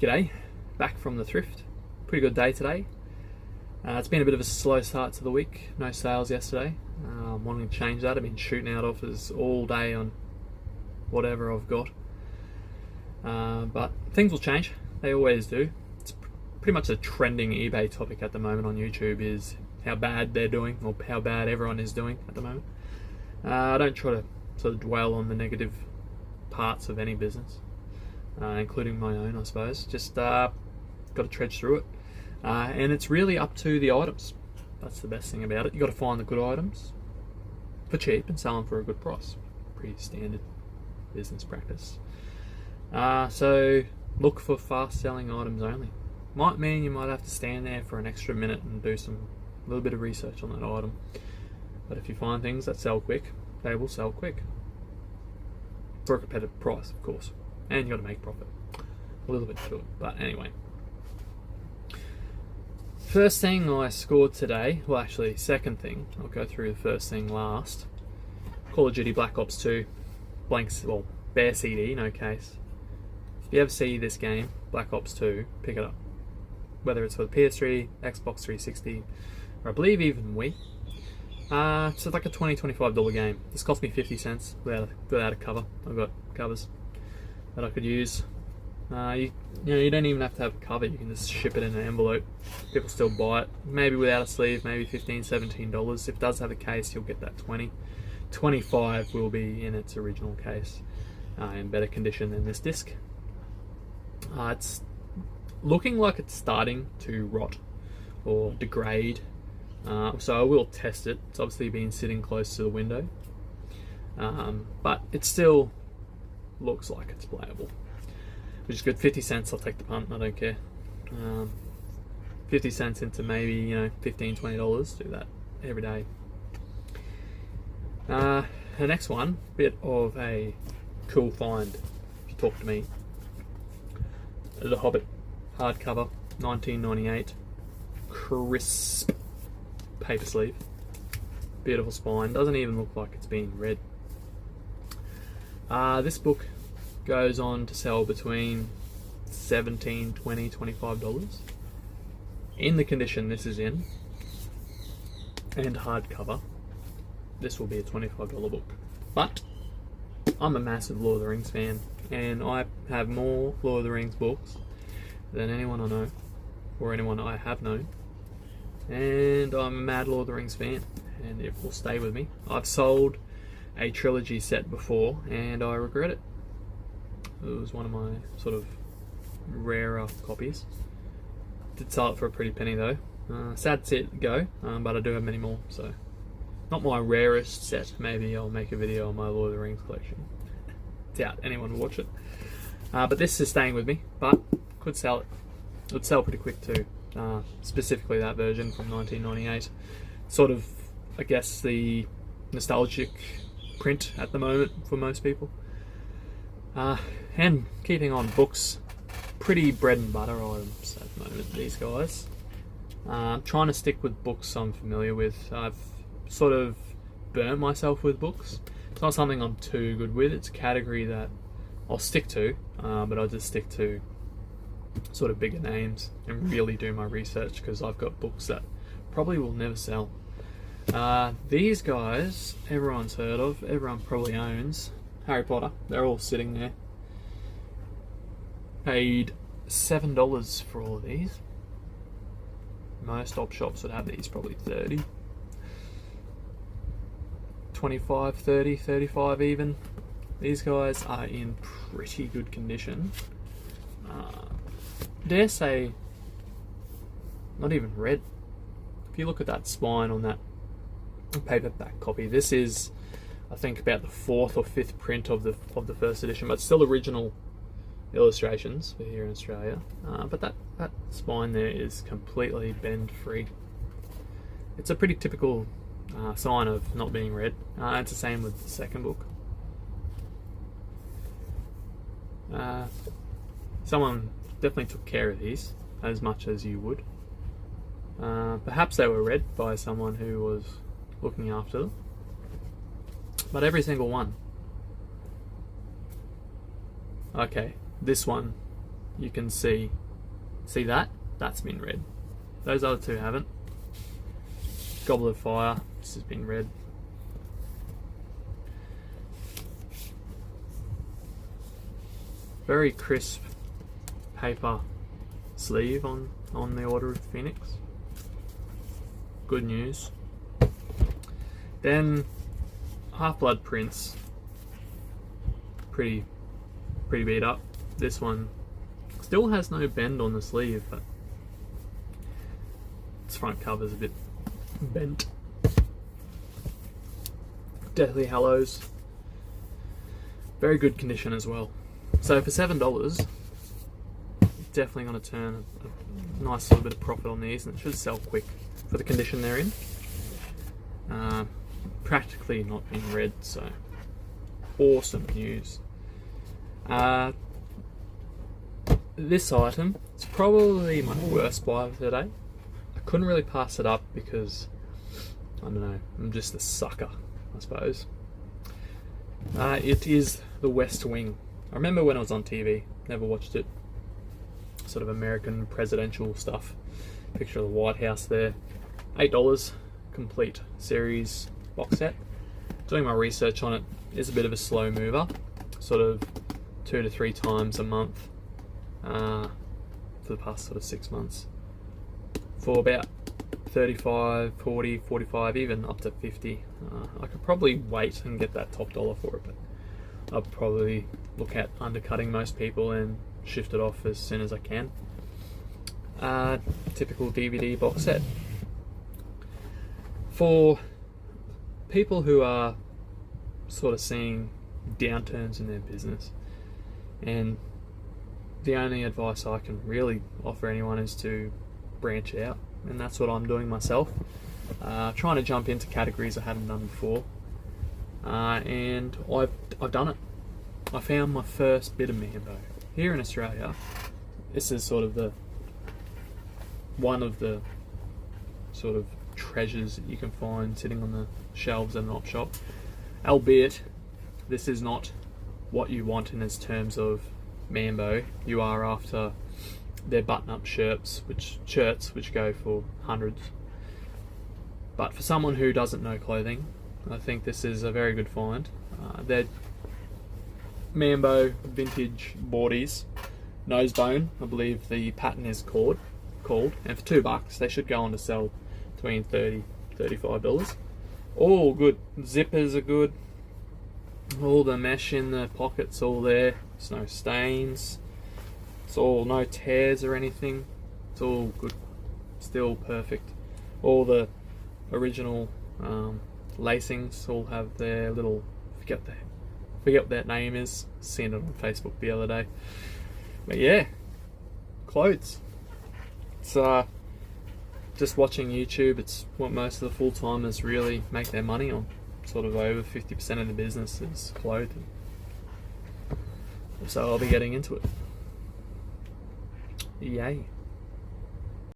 G'day, back from the thrift. Pretty good day today. It's been a bit of a slow start to the week. No sales yesterday. Wanting to change that. I've been shooting out offers all day on whatever I've got. But things will change. They always do. It's pretty much a trending eBay topic at the moment on YouTube is how bad they're doing, or how bad everyone is doing at the moment. I don't try to sort of dwell on the negative parts of any business, including my own, I suppose. Just got to trudge through it. And it's really up to the items. That's the best thing about it. You got to find the good items for cheap and sell them for a good price. Pretty standard business practice. So look for fast selling items only. Might mean you might have to stand there for an extra minute and do a little bit of research on that item. But if you find things that sell quick, they will sell quick. For a competitive price, of course. And you got to make profit. A little bit to it. But anyway. First thing I scored today, well actually second thing, I'll go through the first thing last. Call of Duty Black Ops 2, bare CD, no case. If you ever see this game, Black Ops 2, pick it up. Whether it's for the PS3, Xbox 360, or I believe even Wii. It's like a $20-$25 game. This cost me 50 cents without a cover. I've got covers that I could use. You don't even have to have a cover. You can just ship it in an envelope. People still buy it. Maybe without a sleeve, maybe $15-$17. If it does have a case, you'll get that 20. 25 will be in its original case, in better condition than this disc. It's looking like it's starting to rot or degrade. So I will test it. It's obviously been sitting close to the window, but it still looks like it's playable. Which is good. 50 cents, I'll take the punt, I don't care. 50 cents into maybe, $15-$20, do that every day. The next one, bit of a cool find, if you talk to me. The Hobbit, hardcover, 1998, crisp paper sleeve, beautiful spine, doesn't even look like it's been read. This book goes on to sell between $17, $20, $25. In the condition this is in, and hardcover, this will be a $25 book. But I'm a massive Lord of the Rings fan, and I have more Lord of the Rings books than anyone I know, or anyone I have known. And I'm a mad Lord of the Rings fan, and it will stay with me. I've sold a trilogy set before, and I regret it. It was one of my sort of rarer copies. Did sell it for a pretty penny though. Sad to see it go, but I do have many more, so not my rarest set. Maybe I'll make a video on my Lord of the Rings collection. Doubt anyone will watch it. But this is staying with me, but could sell it. It would sell pretty quick too. Specifically that version from 1998. Sort of, I guess, the nostalgic print at the moment for most people. And keeping on books, pretty bread and butter items at the moment, these guys. I'm trying to stick with books I'm familiar with. I've sort of burnt myself with books. It's not something I'm too good with. It's a category that I'll stick to, but I'll just stick to sort of bigger names and really do my research, because I've got books that probably will never sell. These guys, everyone's heard of, everyone probably owns. Harry Potter, they're all sitting there. Paid $7 for all of these. Most op shops would have these probably 30. 25, 30, 35 even. These guys are in pretty good condition. Dare say, not even red. If you look at that spine on that paperback copy, this is, I think, about the 4th or 5th print of the first edition, but still original illustrations for here in Australia. But that spine there is completely bend free. It's a pretty typical sign of not being read. It's the same with the second book. Someone definitely took care of these as much as you would. Perhaps they were read by someone who was looking after them. But every single one. Okay, this one you can see that? That's been red. Those other two haven't. Goblet of Fire, this has been red. Very crisp paper sleeve on the Order of the Phoenix. Good news. Then Half-Blood Prince, pretty beat up. This one still has no bend on the sleeve, but its front cover's a bit bent. Deathly Hallows, very good condition as well. So for $7, definitely going to turn a nice little bit of profit on these, and it should sell quick for the condition they're in. Practically not in red, so awesome news. This item, it's probably my worst buy of the day. I couldn't really pass it up because, I don't know, I'm just a sucker, I suppose. It is the West Wing. I remember when it was on TV, never watched it. Sort of American presidential stuff. Picture of the White House there. $8, complete series box set. Doing my research on it is a bit of a slow mover, sort of 2 to 3 times a month for the past sort of 6 months. For about 35, 40, 45, even up to 50. I could probably wait and get that top dollar for it, but I'll probably look at undercutting most people and shift it off as soon as I can. Typical DVD box set. For people who are sort of seeing downturns in their business, and the only advice I can really offer anyone is to branch out, and that's what I'm doing myself. Trying to jump into categories I hadn't done before, and I've done it. I found my first bit of Mambo here in Australia. This is sort of one of the sort of treasures that you can find sitting on the shelves at an op shop. Albeit, this is not what you want in as terms of Mambo. You are after their button-up shirts, which go for hundreds. But for someone who doesn't know clothing, I think this is a very good find. They're Mambo vintage boardies, nose bone, I believe the pattern is called, and for $2 they should go on to sell between $30, $35. All good. Zippers are good. All the mesh in the pockets all there. There's no stains. It's all no tears or anything. It's all good. Still perfect. All the original lacings all have their little, forget what that name is. Seen it on Facebook the other day. But yeah, clothes. It's just watching YouTube. It's what most of the full timers really make their money on. Sort of over 50% of the business is clothing. So I'll be getting into it. Yay.